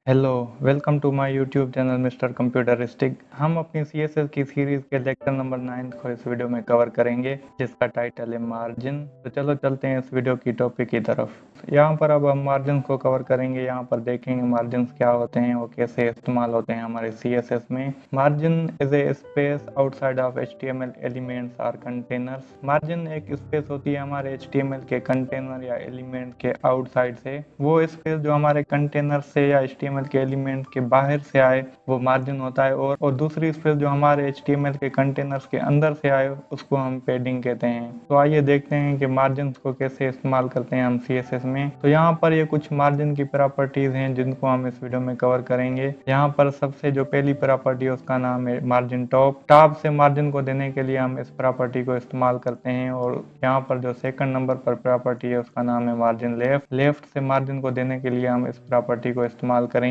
Hello, welcome to my YouTube channel mister computeristic. हम अपनी CSS की सीरीज़ के लेक्चर नंबर 9 को इस वीडियो में कवर करेंगे, जिसका टाइटल है मार्जिन। तो चलो चलते हैं इस वीडियो की टॉपिक की तरफ। यहाँ पर अब हम मार्जिन को कवर करेंगे। यहाँ पर देखेंगे मार्जिन क्या होते हैं और कैसे इस्तेमाल होते हैं हमारे सीएसएस में। Margin is a space outside of HTML elements or containers. Margin एक स्पेस होती है हमारे एचटीएमएल के कंटेनर या एलिमेंट के आउटसाइड से। वो स्पेस जो हमारे कंटेनर से या एचटीएमएल के एलिमेंट के बाहर से आए वो मार्जिन होता है, और दूसरी स्पेस जो हमारे एचटीएमएल के कंटेनर्स के अंदर से आए उसको हम पैडिंग कहते हैं। तो आइए देखते हैं कि मार्जिन को कैसे इस्तेमाल करते हैं हम सीएसएस में। तो यहाँ पर ये कुछ मार्जिन की प्रॉपर्टीज हैं जिनको हम इस वीडियो में कवर करेंगे। यहाँ पर सबसे जो पहली प्रॉपर्टी है उसका नाम है मार्जिन टॉप। टॉप से मार्जिन को देने के लिए हम इस प्रॉपर्टी को इस्तेमाल करते हैं। और यहाँ पर जो सेकंड नंबर पर प्रॉपर्टी है उसका नाम है मार्जिन लेफ्ट। लेफ्ट से मार्जिन को देने के लिए हम इस प्रॉपर्टी को इस्तेमाल करेंगे।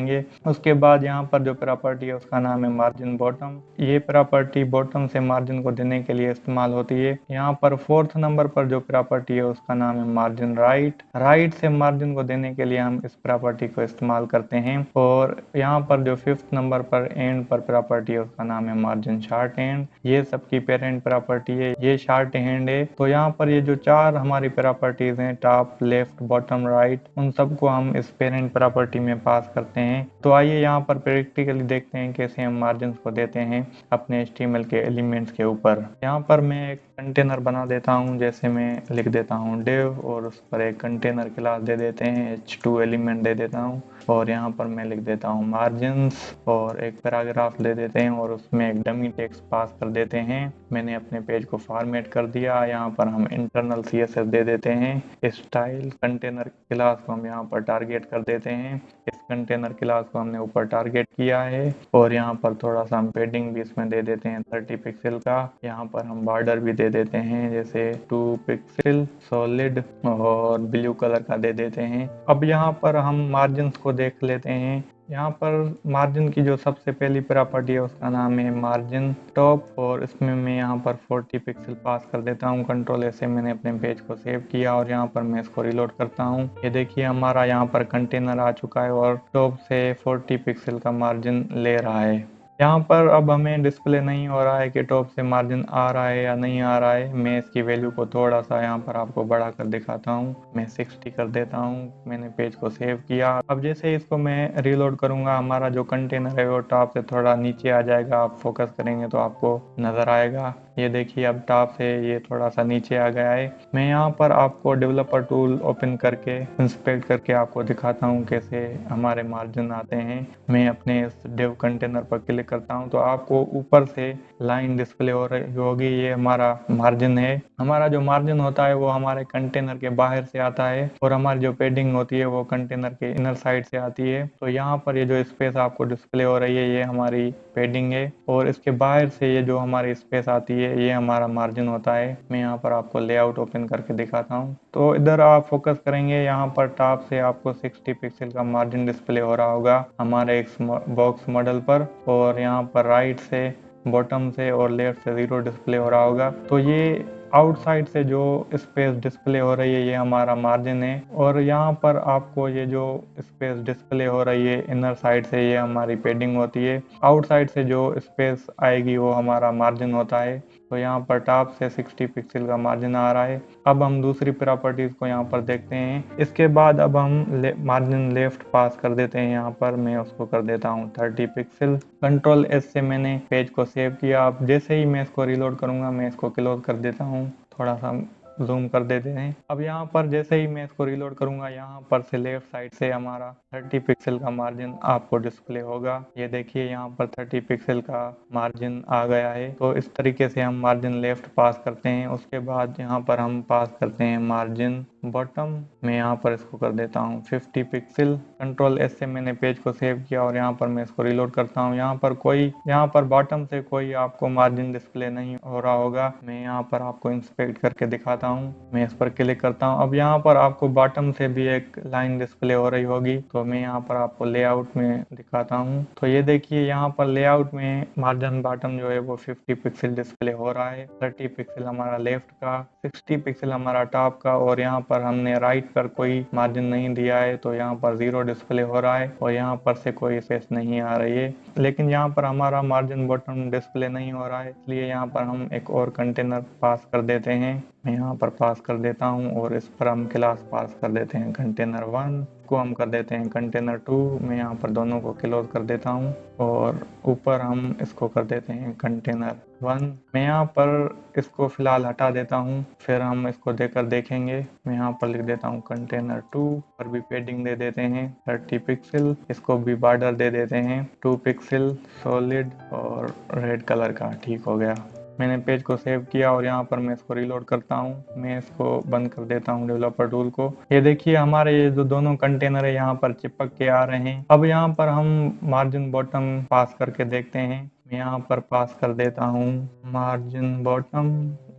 उसके बाद यहाँ पर जो प्रॉपर्टी है उसका नाम है मार्जिन बॉटम। ये प्रॉपर्टी बॉटम से मार्जिन को देने के लिए इस्तेमाल होती है। यहाँ पर फोर्थ नंबर पर जो प्रॉपर्टी है उसका नाम है मार्जिन राइट। राइट से मार्जिन को देने के लिए हम इस प्रॉपर्टी को इस्तेमाल करते हैं। और यहाँ पर जो फिफ्थ नंबर पर एंड पर प्रॉपर्टी है उसका नाम है मार्जिन शॉर्ट एंड। ये सबकी पेरेंट प्रॉपर्टी है, ये शॉर्ट हैंड है। तो यहाँ पर ये जो चार हमारी प्रॉपर्टीज हैं, टॉप, लेफ्ट, बॉटम, राइट, उन सबको हम इस पेरेंट प्रॉपर्टी में पास करते हैं। तो आइए यहाँ पर प्रैक्टिकली देखते हैं कैसे हम मार्जिन को देते हैं अपने HTML के एलिमेंट्स के ऊपर। यहाँ पर मैं एक कंटेनर बना देता हूँ। जैसे मैं लिख देता हूँ डिव और उस पर एक कंटेनर क्लास दे देते हैं, h2 एलिमेंट दे देता हूँ। और यहाँ पर मैं लिख देता हूँ मार्जिन्स और एक पैराग्राफ दे देते हैं और उसमें एक डमी टेक्स्ट पास कर देते हैं। मैंने अपने पेज को फॉर्मेट कर दिया। यहाँ पर हम इंटरनल CSS दे देते हैं। स्टाइल कंटेनर क्लास को हम यहाँ पर टारगेट कर देते हैं। इस कंटेनर क्लास को हमने ऊपर टारगेट किया है। और यहाँ पर थोड़ा सा हम पेडिंग भी इसमें दे देते हैं 30 पिक्सल का। यहाँ पर हम बॉर्डर भी दे देते हैं, जैसे 2 पिक्सल सॉलिड और ब्लू कलर का दे देते हैं। अब यहाँ पर हम मार्जिन को देख लेते हैं। यहाँ पर मार्जिन की जो सबसे पहली प्रॉपर्टी है उसका नाम है मार्जिन टॉप। और इसमें मैं यहाँ पर 40 पिक्सल पास कर देता हूँ। कंट्रोल ऐसे मैंने अपने पेज को सेव किया और यहाँ पर मैं इसको रिलोड करता हूँ। ये देखिए हमारा यहाँ पर कंटेनर आ चुका है और टॉप से 40 पिक्सल का मार्जिन ले रहा है। यहाँ पर अब हमें डिस्प्ले नहीं हो रहा है कि टॉप से मार्जिन आ रहा है या नहीं आ रहा है। मैं इसकी वैल्यू को थोड़ा सा यहाँ पर आपको बढ़ा कर दिखाता हूँ। मैं 60 कर देता हूँ। मैंने पेज को सेव किया। अब जैसे इसको मैं रीलोड करूंगा, हमारा जो कंटेनर है वो टॉप से थोड़ा नीचे आ जाएगा। आप फोकस करेंगे तो आपको नजर आएगा। ये देखिए अब टॉप से ये थोड़ा सा नीचे आ गया है। मैं यहाँ पर आपको डेवलपर टूल ओपन करके इंस्पेक्ट करके आपको दिखाता हूँ कैसे हमारे मार्जिन आते हैं। मैं अपने इस डिव कंटेनर पर क्लिक करता हूँ तो आपको ऊपर से लाइन डिस्प्ले हो रही होगी। ये हमारा मार्जिन है। हमारा जो मार्जिन होता है वो हमारे कंटेनर के बाहर से आता है और हमारी जो पेडिंग होती है वो कंटेनर के इनर साइड से आती है। तो यहाँ पर ये जो स्पेस आपको डिस्प्ले हो रही है ये हमारी पेडिंग है। और इसके बाहर से ये जो हमारी स्पेस आती है ये हमारा मार्जिन होता है। मैं यहाँ पर आपको लेआउट ओपन करके दिखाता हूँ। तो इधर आप फोकस करेंगे, यहाँ पर टॉप से आपको 60 पिक्सल का मार्जिन डिस्प्ले हो रहा होगा हमारे एक बॉक्स मॉडल पर। और यहाँ पर राइट से, बॉटम से और लेफ्ट से 0 डिस्प्ले हो रहा होगा। तो ये आउटसाइड से जो स्पेस डिस्प्ले हो रही है ये हमारा मार्जिन है। और यहाँ पर आपको ये जो स्पेस डिस्प्ले हो रही है इनर साइड से ये हमारी पेडिंग होती है। आउटसाइड से जो स्पेस आएगी वो हमारा मार्जिन होता है। तो यहाँ पर टॉप से 60 पिक्सल का मार्जिन आ रहा है। अब हम दूसरी प्रॉपर्टीज को यहाँ पर देखते हैं। इसके बाद अब हम मार्जिन लेफ्ट पास कर देते हैं। यहाँ पर मैं उसको कर देता हूँ 30 पिक्सल। कंट्रोल एस से मैंने पेज को सेव किया। अब जैसे ही मैं इसको रिलोड करूंगा मैं इसको क्लोज कर देता हूँ। थोड़ा सा जूम कर देते हैं। अब यहाँ पर जैसे ही मैं इसको रिलोड करूंगा यहाँ पर से लेफ्ट साइड से हमारा 30 पिक्सल का मार्जिन आपको डिस्प्ले होगा। ये देखिए यहाँ पर 30 पिक्सल का मार्जिन आ गया है। तो इस तरीके से हम मार्जिन लेफ्ट पास करते हैं। उसके बाद यहाँ पर हम पास करते हैं मार्जिन बॉटम। मैं यहाँ पर इसको कर देता हूँ 50 पिक्सल। कंट्रोल एस से मैंने पेज को सेव किया और यहाँ पर मैं इसको रिलोड करता हूँ। यहाँ पर बॉटम से कोई आपको मार्जिन डिस्प्ले नहीं हो रहा होगा। मैं यहाँ पर आपको इंस्पेक्ट करके दिखाता हूँ। मैं इस पर क्लिक करता हूँ। अब यहाँ पर आपको बॉटम से भी एक लाइन डिस्प्ले हो रही होगी। तो मैं यहाँ पर आपको लेआउट में दिखाता हूँ। तो ये देखिए यहाँ पर लेआउट में मार्जिन बॉटम जो है वो 50 पिक्सल डिस्प्ले हो रहा है। 30 पिक्सल हमारा लेफ्ट का, 60 पिक्सल हमारा टॉप का और यहाँ पर हमने राइट पर कोई मार्जिन नहीं दिया है तो यहाँ पर 0 डिस्प्ले हो रहा है और यहाँ पर से कोई इफेक्ट नहीं आ रही है। लेकिन यहाँ पर हमारा मार्जिन बॉटम डिस्प्ले नहीं हो रहा है, इसलिए यहाँ पर हम एक और कंटेनर पास कर देते हैं। मैं यहाँ पर पास कर देता हूँ और इस पर हम क्लास पास कर देते हैं कंटेनर 1 को हम कर देते हैं कंटेनर 2। मैं यहाँ पर दोनों को क्लोज कर देता हूँ और ऊपर हम इसको कर देते हैं कंटेनर 1। मैं यहाँ पर इसको फिलहाल हटा देता हूँ, फिर हम इसको देकर देखेंगे। मैं यहाँ पर लिख देता हूँ कंटेनर 2 पर भी पेडिंग दे देते हैं 30 पिक्सल, इसको भी बॉर्डर दे देते हैं 2 पिक्सल सॉलिड और रेड कलर का। ठीक हो गया। मैंने पेज को सेव किया और यहाँ पर मैं इसको रीलोड करता हूँ। मैं इसको बंद कर देता हूँ डेवलपर टूल को। ये देखिए हमारे ये जो दोनों कंटेनर है यहाँ पर चिपक के आ रहे हैं। अब यहाँ पर हम मार्जिन बॉटम पास करके देखते हैं। मैं यहाँ पर पास कर देता हूँ मार्जिन बॉटम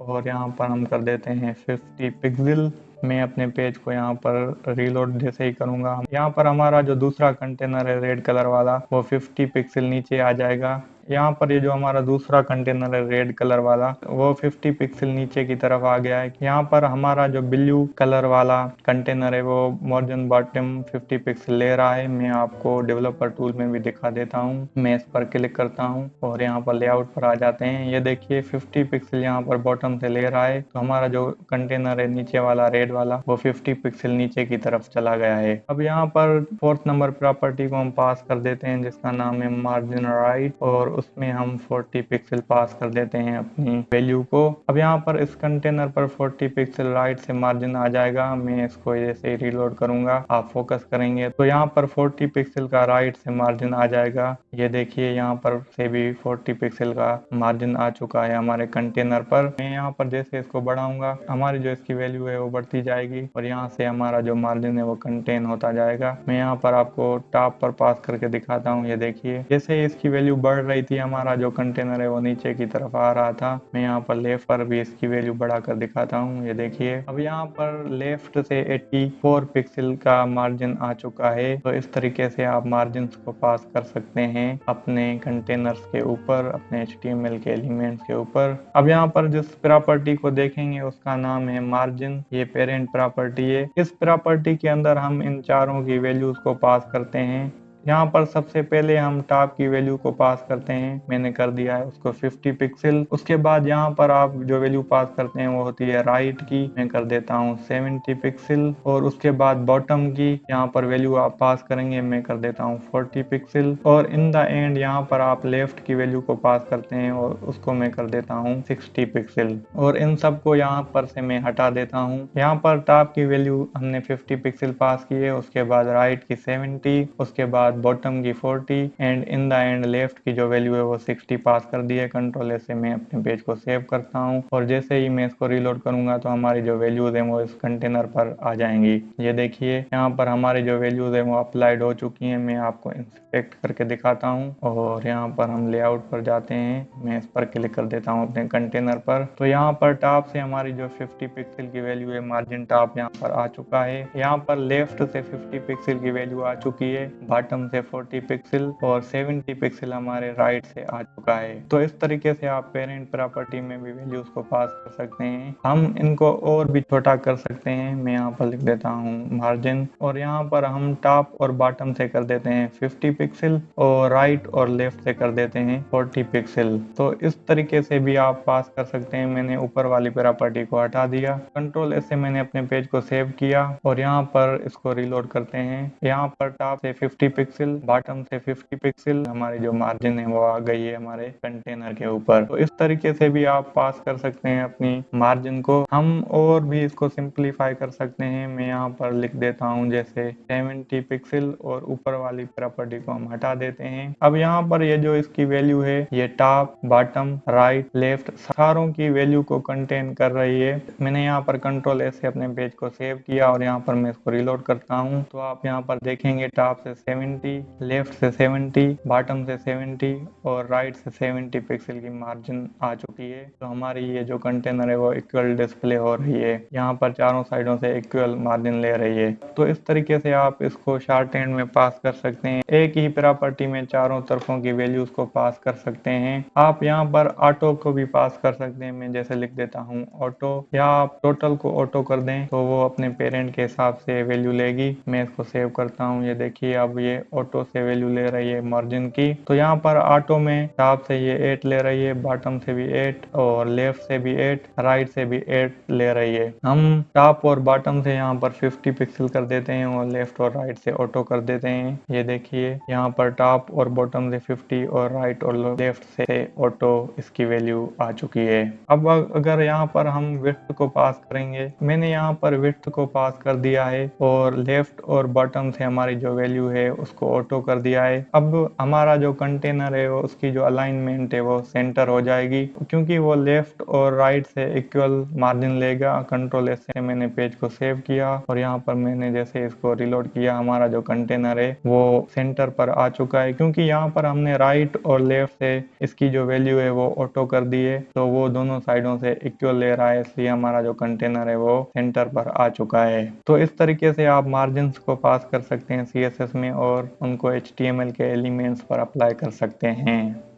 और यहाँ पर हम कर देते हैं 50 पिक्सल। मैं अपने पेज को यहाँ पर रीलोड जैसे ही करूँगा, यहाँ पर हमारा जो दूसरा कंटेनर है रेड कलर वाला वो 50 पिक्सल नीचे आ जाएगा। यहाँ पर ये जो हमारा दूसरा कंटेनर है रेड कलर वाला वो 50 पिक्सल नीचे की तरफ आ गया है। यहाँ पर हमारा जो ब्लू कलर वाला कंटेनर है वो मार्जिन बॉटम 50 पिक्सल ले रहा है। मैं आपको डेवलपर टूल में भी दिखा देता हूँ। मैं इस पर क्लिक करता हूँ और यहाँ पर लेआउट पर आ जाते हैं। ये देखिए 50 पिक्सल यहाँ पर बॉटम से ले रहा है, तो हमारा जो कंटेनर है नीचे वाला रेड वाला वो 50 पिक्सल नीचे की तरफ चला गया है। अब यहाँ पर 4th नंबर प्रॉपर्टी को हम पास कर देते हैं जिसका नाम है मार्जिन राइट और उसमें हम 40 पिक्सल पास कर देते हैं अपनी वैल्यू को। अब यहाँ पर इस कंटेनर पर 40 पिक्सल राइट से मार्जिन आ जाएगा। मैं इसको जैसे ही रीलोड करूंगा आप फोकस करेंगे तो यहाँ पर 40 पिक्सल का राइट से मार्जिन आ जाएगा। ये देखिए यहाँ पर से भी 40 पिक्सल का मार्जिन आ चुका है हमारे कंटेनर पर। मैं यहाँ पर जैसे इसको बढ़ाऊंगा हमारी जो इसकी वैल्यू है वो बढ़ती जाएगी और यहाँ से हमारा जो मार्जिन है वो कंटेन होता जाएगा। मैं यहाँ पर आपको टॉप पर पास करके दिखाता हूँ। ये देखिए जैसे ही इसकी वैल्यू बढ़ रही थी हमारा जो कंटेनर है वो नीचे की तरफ आ रहा था। मैं यहाँ पर लेफ्ट पर भी इसकी वैल्यू बढ़ाकर दिखाता हूँ। ये देखिए अब यहाँ पर लेफ्ट से 84 पिक्सल का मार्जिन आ चुका है। तो इस तरीके से आप मार्जिन को पास कर सकते हैं अपने कंटेनर्स के ऊपर, अपने HTML के एलिमेंट्स के ऊपर। अब यहाँ पर जिस प्रॉपर्टी को देखेंगे उसका नाम है मार्जिन। ये पेरेंट प्रॉपर्टी है। इस प्रॉपर्टी के अंदर हम इन चारों की वैल्यूज को पास करते हैं। यहाँ पर सबसे पहले हम टॉप की वैल्यू को पास करते हैं। मैंने कर दिया है उसको 50 पिक्सल। उसके बाद यहाँ पर आप जो वैल्यू पास करते हैं वो होती है राइट की। मैं कर देता हूँ 70 पिक्सल और उसके बाद बॉटम की यहाँ पर वैल्यू आप पास करेंगे। मैं कर देता हूँ 40 पिक्सल और इन द एंड यहाँ पर आप लेफ्ट की वैल्यू को पास करते हैं और उसको मैं कर देता हूँ 60 पिक्सल और इन सबको यहाँ पर से मैं हटा देता हूँ। यहाँ पर टॉप की वैल्यू हमने 50 पिक्सल पास की है, उसके बाद राइट की 70, उसके बाद बॉटम की 40 and in the end left की जो वैल्यू है वो 60 पास कर दी है। कंट्रोल ए से मैं अपने पेज को सेव करता हूँ और जैसे ही मैं इसको रीलोड करूंगा तो हमारी जो वैल्यूज है वो इस कंटेनर पर आ जाएंगी। ये देखिए यहाँ पर हमारी जो वैल्यूज है वो अप्लाइड हो चुकी है। मैं आपको इंस्पेक्ट करके दिखाता हूँ और यहाँ पर हम लेआउट पर जाते हैं। मैं इस पर क्लिक कर देता हूँ अपने कंटेनर पर। तो यहाँ पर टॉप से हमारी जो 50 पिक्सल की वैल्यू है मार्जिन टॉप यहाँ पर आ चुका है। यहाँ पर लेफ्ट से 50 पिक्सल की वैल्यू आ चुकी है, बॉटम से 40 पिक्सल और 70 पिक्सल हमारे राइट से आ चुका है। तो इस तरीके से आप पेरेंट प्रॉपर्टी में भी वैल्यूज को पास कर सकते हैं। हम इनको और भी छोटा कर सकते हैं। मैं यहाँ पर लिख देता हूँ मार्जिन और यहाँ पर हम टॉप और बॉटम से कर देते हैं 50 पिक्सल और राइट और लेफ्ट से कर देते हैं 40 पिक्सल। तो इस तरीके से भी आप पास कर सकते हैं। मैंने ऊपर वाली प्रॉपर्टी को हटा दिया। कंट्रोल एस से मैंने अपने पेज को सेव किया और यहाँ पर इसको रीलोड करते हैं। यहाँ पर टॉप से 50 पिक्सल, बॉटम से 50 पिक्सल, हमारी जो मार्जिन है वो आ गई है हमारे कंटेनर के ऊपर। तो इस तरीके से भी आप पास कर सकते हैं अपनी मार्जिन को। हम और भी इसको सिंप्लीफाई कर सकते हैं। मैं यहाँ पर लिख देता हूँ जैसे 70 पिक्सल और ऊपर वाली प्रॉपर्टी को हम हटा देते हैं। अब यहाँ पर ये जो इसकी वैल्यू है ये टॉप, बॉटम, राइट, लेफ्ट सारों की वैल्यू को कंटेन कर रही है। मैंने यहाँ पर कंट्रोल एस से अपने पेज को सेव किया और यहाँ पर मैं इसको रीलोड करता हूँ तो आप यहाँ पर देखेंगे टॉप से 70 70, लेफ्ट से 70, बॉटम से 70 और राइट से 70 पिक्सल की मार्जिन आ चुकी है। तो हमारी ये जो कंटेनर है वो इक्वल डिस्प्ले हो रही है, यहाँ पर चारों साइडों से इक्वल मार्जिन ले रही है। तो इस तरीके से आप इसको शॉर्ट हैंड में पास कर सकते हैं, एक ही प्रॉपर्टी में चारों तरफों की वैल्यूज को पास कर सकते हैं। आप यहाँ पर ऑटो को भी पास कर सकते हैं, मैं जैसे लिख देता हूँ ऑटो, या आप टोटल को ऑटो कर दें तो वो अपने पेरेंट के हिसाब से वैल्यू लेगी। मैं इसको सेव करता हूँ, ये देखिए अब ये ऑटो से वैल्यू ले रही है मार्जिन की। तो यहाँ पर ऑटो में टॉप से ये 8 ले रही है, बॉटम से भी 8 और लेफ्ट से भी 8, राइट से भी 8 ले रही है। हम टॉप और बॉटम से यहाँ पर 50 पिक्सल कर देते हैं और लेफ्ट और राइट से ऑटो कर देते हैं। ये देखिए यहाँ पर टॉप और बॉटम से 50 और राइट और लेफ्ट से ऑटो इसकी वैल्यू आ चुकी है। अब अगर यहाँ पर हम विड्थ को पास करेंगे, मैंने यहाँ पर विड्थ को पास कर दिया है और लेफ्ट और बॉटम से हमारी जो वैल्यू है उसको ऑटो कर दिया है। अब हमारा जो कंटेनर है वो उसकी जो अलाइनमेंट है वो सेंटर हो जाएगी, क्योंकि वो लेफ्ट और राइट से इक्वल मार्जिन लेगा। कंट्रोल एस से मैंने पेज को सेव किया और यहाँ पर मैंने जैसे इसको रिलोड किया, हमारा जो कंटेनर है वो सेंटर पर आ चुका है, क्योंकि यहाँ पर हमने राइट और लेफ्ट से इसकी जो वैल्यू है वो ऑटो कर दी है। तो वो दोनों साइडों से इक्वल ले रहा है, इसलिए हमारा जो कंटेनर है वो सेंटर पर आ चुका है। तो इस तरीके से आप मार्जिन्स को पास कर सकते हैं CSS में और उनको HTML के एलिमेंट्स पर अप्लाई कर सकते हैं।